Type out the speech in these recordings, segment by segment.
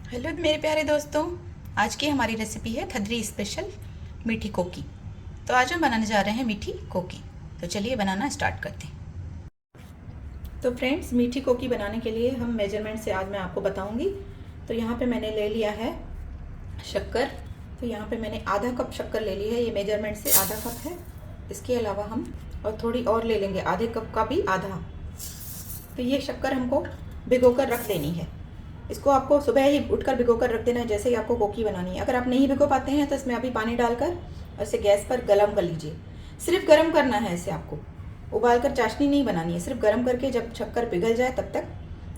Hello मेरे प्यारे दोस्तों, आज की हमारी रेसिपी है खदरी स्पेशल मीठी कोकी। तो आज हम बनाने जा रहे हैं मीठी कोकी। तो चलिए बनाना स्टार्ट करते हैं। तो फ्रेंड्स, मीठी कोकी बनाने के लिए हम मेजरमेंट से आज मैं आपको बताऊंगी। तो यहाँ पे मैंने ले लिया है शक्कर। तो यहाँ पे मैंने आधा कप शक्कर ले ली है, ये मेजरमेंट से आधा कप है। इसके अलावा हम और थोड़ी और ले लेंगे, आधे कप का भी आधा। तो ये शक्कर हमको भिगो कर रख देनी है। इसको आपको सुबह ही उठकर भिगो कर रख देना है, जैसे ही आपको कोकी बनानी है। अगर आप नहीं भिगो पाते हैं तो इसमें अभी पानी डालकर और इसे गैस पर गरम कर लीजिए। सिर्फ गरम करना है इसे, आपको उबाल कर चाशनी नहीं बनानी है। सिर्फ गरम करके जब शक्कर पिघल जाए तब तक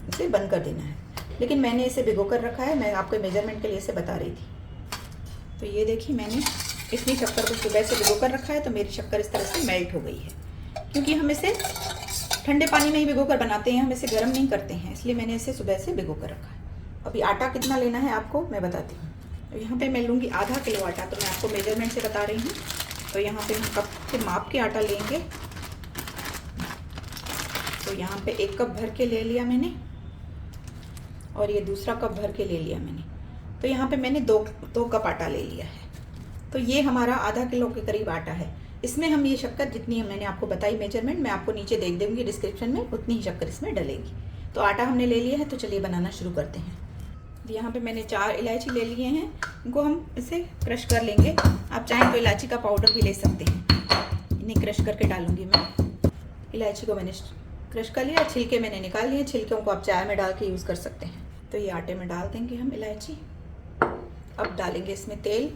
इसे बंद कर देना है। लेकिन मैंने इसे भिगो कर रखा है, मैं आपके मेजरमेंट के लिए इसे बता रही थी। तो ये देखिए, मैंने इतनी शक्कर को सुबह से भिगो कर रखा है, तो मेरी शक्कर इस तरह से मेल्ट हो गई है। क्योंकि हम इसे ठंडे पानी में ही भिगो कर बनाते हैं, हम इसे गर्म नहीं करते हैं, इसलिए मैंने इसे सुबह से भिगो कर रखा है। अभी आटा कितना लेना है आपको मैं बताती हूँ। तो यहाँ पे मैं लूँगी आधा किलो आटा, तो मैं आपको मेजरमेंट से बता रही हूँ। तो यहाँ पे हम कप के माप के आटा लेंगे। तो यहाँ पे 1 कप भर के ले लिया मैंने, और ये दूसरा कप भर के ले लिया मैंने। तो यहाँ पे मैंने दो कप आटा ले लिया है। तो ये हमारा आधा किलो के करीब आटा है। इसमें हम ये शक्कर जितनी मैंने आपको बताई मेजरमेंट, मैं आपको नीचे देख दूँगी डिस्क्रिप्शन में, उतनी ही शक्कर इसमें डलेगी। तो आटा हमने ले लिया है, तो चलिए बनाना शुरू करते हैं। यहाँ पे मैंने 4 इलायची ले लिए हैं, इनको हम इसे क्रश कर लेंगे। आप चाहें तो इलायची का पाउडर भी ले सकते हैं। इन्हें क्रश करके डालूंगी मैं। इलायची को मैंने क्रश कर लिया, छिलके मैंने निकाल लिए। छिलकों को आप चाय में डाल के यूज़ कर सकते हैं। तो ये आटे में डाल देंगे हम इलायची। अब डालेंगे इसमें तेल।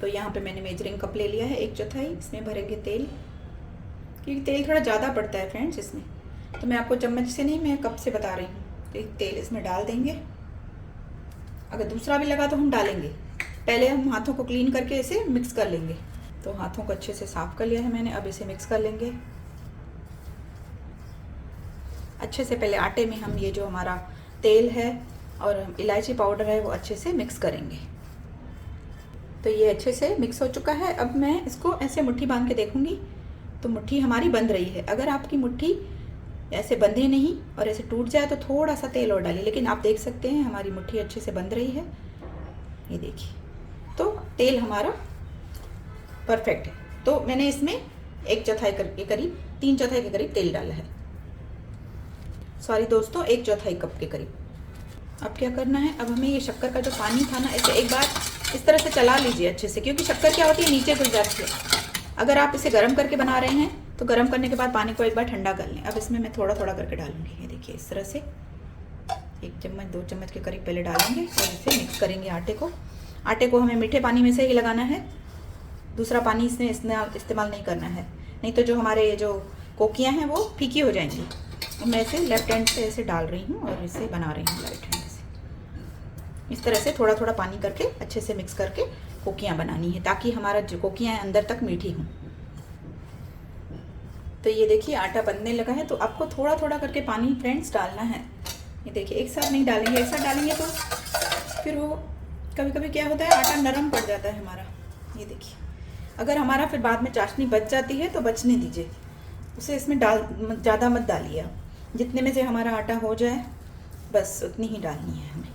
तो यहाँ पे मैंने मेजरिंग कप ले लिया है, 1/4, इसमें भरेंगे तेल। क्योंकि तेल थोड़ा ज़्यादा पड़ता है फ्रेंड्स इसमें, तो मैं आपको चम्मच से नहीं, मैं कप से बता रही हूँ। तो तेल इसमें डाल देंगे। अगर दूसरा भी लगा तो हम डालेंगे। पहले हम हाथों को क्लीन करके इसे मिक्स कर लेंगे। तो हाथों को अच्छे से साफ कर लिया है मैंने, अब इसे मिक्स कर लेंगे अच्छे से। पहले आटे में हम ये जो हमारा तेल है और इलायची पाउडर है वो अच्छे से मिक्स करेंगे। तो ये अच्छे से मिक्स हो चुका है। अब मैं इसको ऐसे मुट्ठी बांध के देखूंगी, तो मुट्ठी हमारी बंध रही है। अगर आपकी मुट्ठी ऐसे बंधे नहीं और ऐसे टूट जाए तो थोड़ा सा तेल और डालिए। लेकिन आप देख सकते हैं हमारी मुट्ठी अच्छे से बंध रही है, ये देखिए। तो तेल हमारा परफेक्ट है। तो मैंने इसमें 1/4 के करीब, 3/4 के करीब तेल डाला है। सॉरी दोस्तों, 1/4 कप के करीब। अब क्या करना है, अब हमें ये शक्कर का जो पानी था ना, इसे एक बार इस तरह से चला लीजिए अच्छे से, क्योंकि शक्कर क्या होती है नीचे घुल जाती है। अगर आप इसे गर्म करके बना रहे हैं तो गर्म करने के बाद पानी को एक बार ठंडा कर लें। अब इसमें मैं थोड़ा थोड़ा करके डालूंगी, ये देखिए इस तरह से 1 चम्मच 2 चम्मच के करीब पहले डालेंगे और इसे मिक्स करेंगे आटे को। आटे को हमें मीठे पानी में से ही लगाना है, दूसरा पानी इसमें इस्तेमाल नहीं करना है, नहीं तो जो हमारे जो कोकियाँ हैं वो फीकी हो जाएंगी। मैं इसे लेफ्ट हैंड से ऐसे डाल रही हूँ और इसे बना रही हूँ राइट हैंड से। इस तरह से थोड़ा थोड़ा पानी करके अच्छे से मिक्स करके कोकियाँ बनानी है, ताकि हमारा जो कोकियाँ हैं अंदर तक मीठी हों। तो ये देखिए आटा बनने लगा है। तो आपको थोड़ा थोड़ा करके पानी फ्रेंड्स डालना है। ये देखिए एक साथ नहीं डालेंगे, एक साथ डालेंगे तो फिर वो कभी कभी क्या होता है, आटा नरम पड़ जाता है हमारा। ये देखिए, अगर हमारा फिर बाद में चाशनी बच जाती है तो बचने दीजिए, उसे इसमें ज़्यादा मत डालिए। जितने में से हमारा आटा हो जाए बस उतनी ही डालनी है हमें।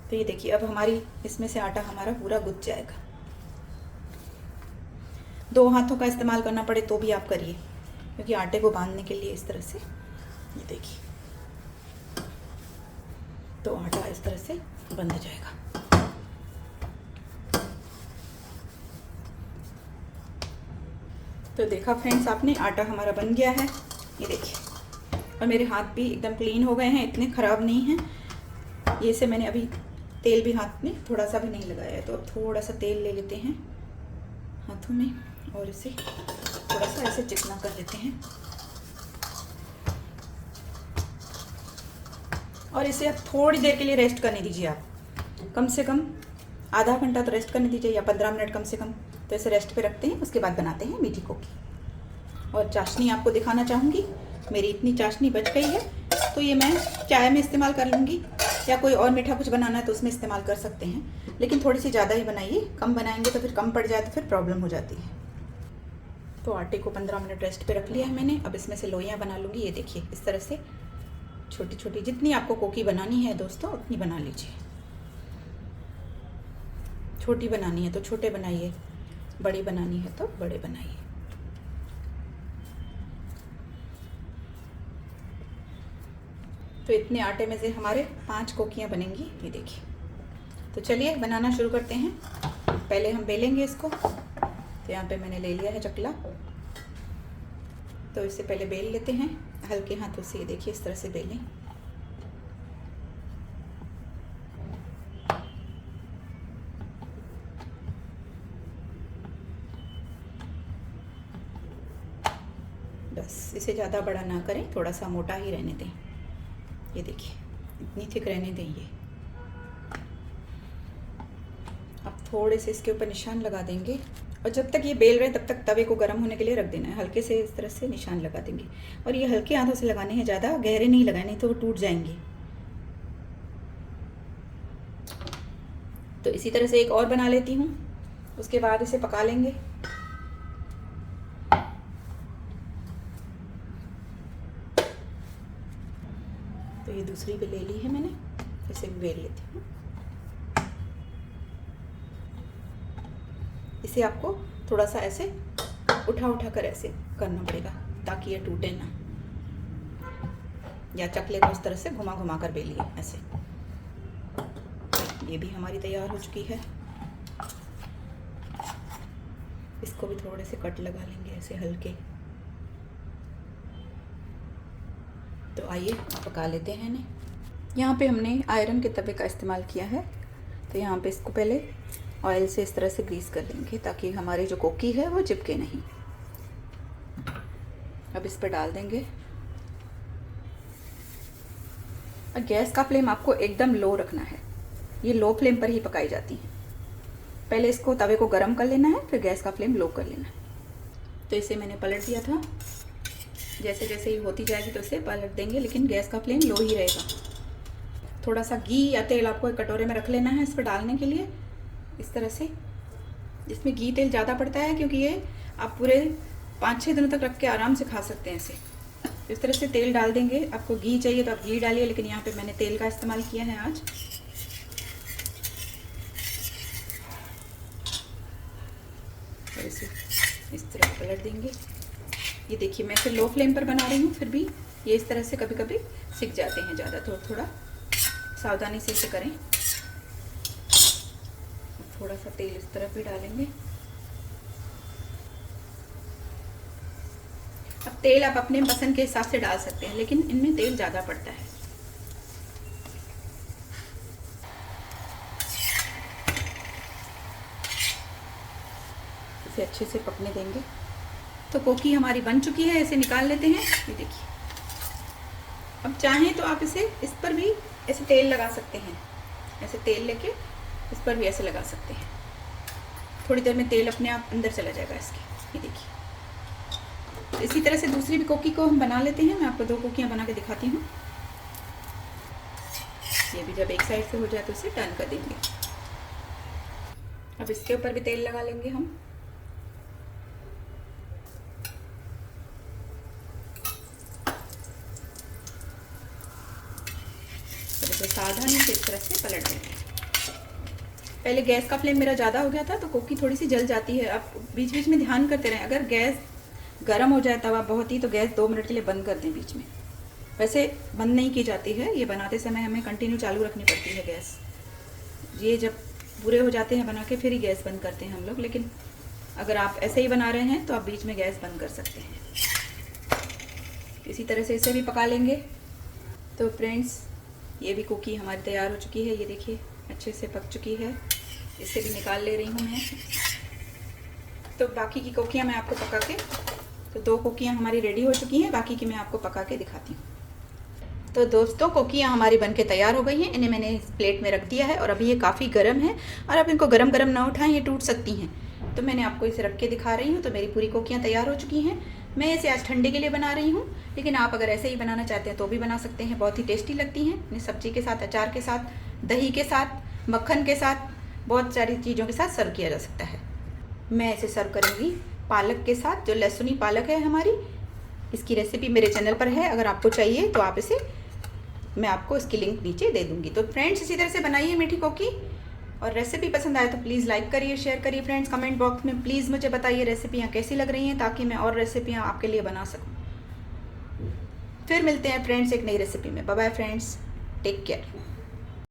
तो ये देखिए, अब हमारी इसमें से आटा हमारा पूरा गुज जाएगा। 2 हाथों का इस्तेमाल करना पड़े तो भी आप करिए, क्योंकि आटे को बांधने के लिए इस तरह से, ये देखिए, तो आटा इस तरह से बंध जाएगा। तो देखा फ्रेंड्स आपने, आटा हमारा बन गया है, ये देखिए। और मेरे हाथ भी एकदम क्लीन हो गए हैं, इतने ख़राब नहीं हैं। ये से मैंने अभी तेल भी हाथ में थोड़ा सा भी नहीं लगाया है। तो अब थोड़ा सा तेल ले लेते हैं हाथों में और इसे थोड़ा सा ऐसे चिकना कर लेते हैं। और इसे आप थोड़ी देर के लिए रेस्ट करने दीजिए। आप कम से कम आधा घंटा तो रेस्ट करने दीजिए, या 15 मिनट कम से कम। तो इसे रेस्ट पे रखते हैं, उसके बाद बनाते हैं मीठी कोकी। और चाशनी आपको दिखाना चाहूँगी, मेरी इतनी चाशनी बच गई है, तो ये मैं चाय में इस्तेमाल कर लूँगी, या कोई और मीठा कुछ बनाना है तो उसमें इस्तेमाल कर सकते हैं। लेकिन थोड़ी सी ज़्यादा ही बनाइए, कम बनाएंगे तो फिर कम पड़ जाए तो फिर प्रॉब्लम हो जाती है। तो आटे को 15 मिनट रेस्ट पे रख लिया है मैंने। अब इसमें से लोइयाँ बना लूँगी। ये देखिए इस तरह से छोटी छोटी, जितनी आपको कोकी बनानी है दोस्तों उतनी बना लीजिए। छोटी बनानी है तो छोटे बनाइए, बड़ी बनानी है तो बड़े बनाइए। तो इतने आटे में से हमारे 5 कोकियाँ बनेंगी, ये देखिए। तो चलिए बनाना शुरू करते हैं। पहले हम बेलेंगे इसको। तो यहाँ पे मैंने ले लिया है चकला, तो इससे पहले बेल लेते हैं हल्के हाथों से। ये देखिए इस तरह से बेलें। बस इसे ज़्यादा बड़ा ना करें, थोड़ा सा मोटा ही रहने दें। ये देखिए इतनी थिक रहने दें ये। अब थोड़े से इसके ऊपर निशान लगा देंगे, और जब तक ये बेल रहे तब तक तवे को गर्म होने के लिए रख देना है। हल्के से इस तरह से निशान लगा देंगे, और ये हल्के हाथों से लगाने हैं, ज़्यादा गहरे नहीं लगाने, नहीं तो वो टूट जाएंगे। तो इसी तरह से एक और बना लेती हूँ, उसके बाद इसे पका लेंगे। तो ये दूसरी भी ले ली है मैंने, इसे भी बेल लेती हूँ। इसे आपको थोड़ा सा ऐसे उठा कर ऐसे करना पड़ेगा ताकि ये टूटे ना, या चकले को इस तरह से घुमा कर बेलिए ऐसे। ये भी हमारी तैयार हो चुकी है। इसको भी थोड़े से कट लगा लेंगे ऐसे हल्के। तो आइए पका लेते हैं इन्हें। यहाँ पे हमने आयरन के तवे का इस्तेमाल किया है। तो यहाँ पे इसको पहले ऑयल से इस तरह से ग्रीस कर लेंगे ताकि हमारी जो कोकी है वो चिपके नहीं। अब इस पर डाल देंगे, और गैस का फ्लेम आपको एकदम लो रखना है। ये लो फ्लेम पर ही पकाई जाती हैं। पहले इसको तवे को गरम कर लेना है, फिर गैस का फ्लेम लो कर लेना है। तो इसे मैंने पलट दिया था। जैसे जैसे ही होती जाएगी तो इसे पलट देंगे, लेकिन गैस का फ्लेम लो ही रहेगा। थोड़ा सा घी या तेल आपको एक कटोरे में रख लेना है इस पर डालने के लिए, इस तरह से। इसमें घी तेल ज़्यादा पड़ता है क्योंकि ये आप पूरे 5-6 दिनों तक रख के आराम से खा सकते हैं इसे। इस तरह से तेल डाल देंगे। आपको घी चाहिए तो आप घी डालिए, लेकिन यहाँ पे मैंने तेल का इस्तेमाल किया है आज। और इसे इस तरह पलट देंगे। ये देखिए मैं इसे लो फ्लेम पर बना रही हूँ, फिर भी ये इस तरह से कभी कभी सिक जाते हैं ज़्यादा, तो थोड़ा सावधानी से इसे करें। थोड़ा सा तेल इस तरफ भी डालेंगे। अब तेल आप अपने पसंद के हिसाब से डाल सकते हैं, लेकिन इनमें तेल ज़्यादा पड़ता है। इसे अच्छे से पकने देंगे। तो कोकी हमारी बन चुकी है, इसे निकाल लेते हैं। ये देखिए। अब चाहें तो आप इसे इस पर भी ऐसे तेल लगा सकते हैं, ऐसे तेल लेके इस पर भी ऐसे लगा सकते हैं। थोड़ी देर में तेल अपने आप अंदर चला जाएगा इसके। ये देखिए। तो इसी तरह से दूसरी भी कोकी को हम बना लेते हैं। मैं आपको 2 कोकियाँ बना के दिखाती हूँ। ये भी जब एक साइड से हो जाए तो इसे टर्न कर देंगे। अब इसके ऊपर भी तेल लगा लेंगे हम। सावधानी से इस तरह से पलट देंगे। पहले गैस का फ्लेम मेरा ज़्यादा हो गया था तो कोकी थोड़ी सी जल जाती है। आप बीच बीच में ध्यान करते रहें। अगर गैस गर्म हो जाए तवा बहुत ही, तो गैस 2 मिनट के लिए बंद कर दें बीच में। वैसे बंद नहीं की जाती है, ये बनाते समय हमें कंटिन्यू चालू रखनी पड़ती है गैस। ये जब पूरे हो जाते हैं बना के फिर ही गैस बंद करते हैं हम लोग, लेकिन अगर आप ऐसे ही बना रहे हैं तो आप बीच में गैस बंद कर सकते हैं। इसी तरह से इसे भी पका लेंगे। तो फ्रेंड्स ये भी कोकी हमारी तैयार हो चुकी है। ये देखिए अच्छे से पक चुकी है। इसे भी निकाल ले रही हूँ मैं। तो बाकी की कोकियाँ मैं आपको पका के, तो 2 कोकियाँ हमारी रेडी हो चुकी हैं, बाकी की मैं आपको पका के दिखाती हूँ। तो दोस्तों कोकियाँ हमारी बनके तैयार हो गई हैं। इन्हें मैंने इस प्लेट में रख दिया है, और अभी ये काफ़ी गर्म है, और आप इनको गरम गरम ना उठाएं, ये टूट सकती हैं। तो मैंने आपको इसे रख के दिखा रही हूँ। तो मेरी पूरी कोकियाँ तैयार हो चुकी हैं। मैं इसे आज ठंडे के लिए बना रही हूँ, लेकिन आप अगर ऐसे ही बनाना चाहते हैं तो भी बना सकते हैं। बहुत ही टेस्टी लगती हैं। इन्हें सब्जी के साथ, अचार के साथ, दही के साथ, मक्खन के साथ, बहुत सारी चीज़ों के साथ सर्व किया जा सकता है। मैं इसे सर्व करूँगी पालक के साथ, जो लहसुनी पालक है हमारी। इसकी रेसिपी मेरे चैनल पर है, अगर आपको चाहिए तो आप इसे, मैं आपको इसकी लिंक नीचे दे दूँगी। तो फ्रेंड्स इसी तरह से बनाइए मीठी कोकी, और रेसिपी पसंद आए तो प्लीज़ लाइक करिए, शेयर करिए फ्रेंड्स। कमेंट बॉक्स में प्लीज़ मुझे बताइए रेसिपियाँ कैसी लग रही हैं, ताकि मैं और रेसिपियाँ आपके लिए बना सकूँ। फिर मिलते हैं फ्रेंड्स एक नई रेसिपी में। Bye bye friends, take care.